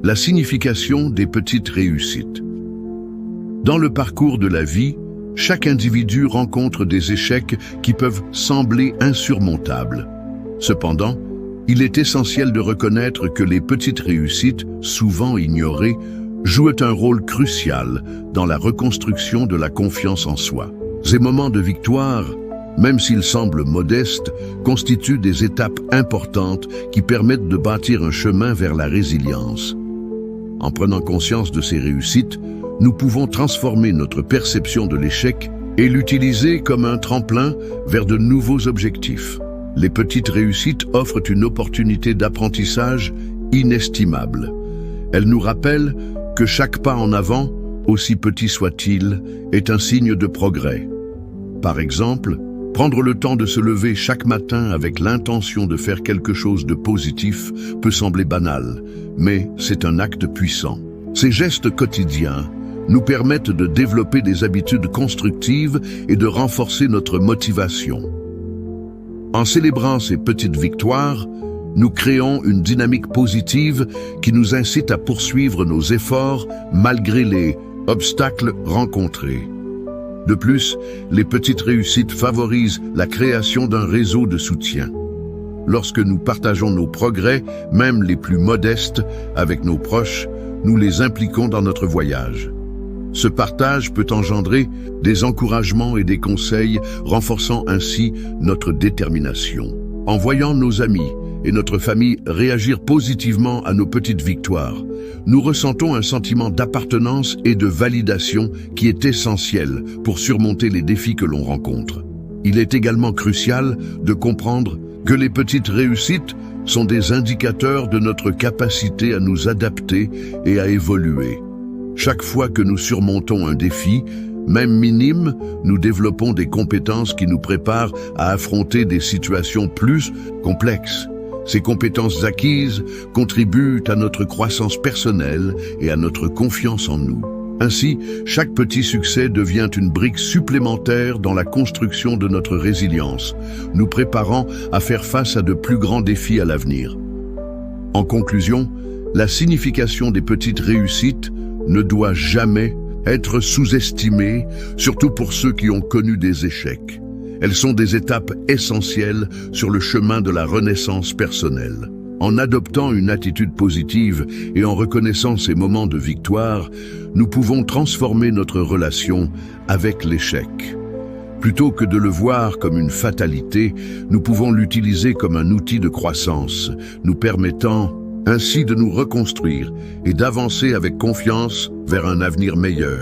La signification des petites réussites. Dans le parcours de la vie, chaque individu rencontre des échecs qui peuvent sembler insurmontables. Cependant, il est essentiel de reconnaître que les petites réussites, souvent ignorées, jouent un rôle crucial dans la reconstruction de la confiance en soi. Ces moments de victoire, même s'ils semblent modestes, constituent des étapes importantes qui permettent de bâtir un chemin vers la résilience. En prenant conscience de ces réussites, nous pouvons transformer notre perception de l'échec et l'utiliser comme un tremplin vers de nouveaux objectifs. Les petites réussites offrent une opportunité d'apprentissage inestimable. Elles nous rappellent que chaque pas en avant, aussi petit soit-il, est un signe de progrès. Par exemple, prendre le temps de se lever chaque matin avec l'intention de faire quelque chose de positif peut sembler banal, mais c'est un acte puissant. Ces gestes quotidiens nous permettent de développer des habitudes constructives et de renforcer notre motivation. En célébrant ces petites victoires, nous créons une dynamique positive qui nous incite à poursuivre nos efforts malgré les obstacles rencontrés. De plus, les petites réussites favorisent la création d'un réseau de soutien. Lorsque nous partageons nos progrès, même les plus modestes, avec nos proches, nous les impliquons dans notre voyage. Ce partage peut engendrer des encouragements et des conseils, renforçant ainsi notre détermination. En voyant nos amis et notre famille réagir positivement à nos petites victoires, nous ressentons un sentiment d'appartenance et de validation qui est essentiel pour surmonter les défis que l'on rencontre. Il est également crucial de comprendre que les petites réussites sont des indicateurs de notre capacité à nous adapter et à évoluer. Chaque fois que nous surmontons un défi, même minime, nous développons des compétences qui nous préparent à affronter des situations plus complexes. Ces compétences acquises contribuent à notre croissance personnelle et à notre confiance en nous. Ainsi, chaque petit succès devient une brique supplémentaire dans la construction de notre résilience, nous préparant à faire face à de plus grands défis à l'avenir. En conclusion, la signification des petites réussites ne doit jamais être sous-estimée, surtout pour ceux qui ont connu des échecs. Elles sont des étapes essentielles sur le chemin de la renaissance personnelle. En adoptant une attitude positive et en reconnaissant ces moments de victoire, nous pouvons transformer notre relation avec l'échec. Plutôt que de le voir comme une fatalité, nous pouvons l'utiliser comme un outil de croissance, nous permettant ainsi de nous reconstruire et d'avancer avec confiance vers un avenir meilleur.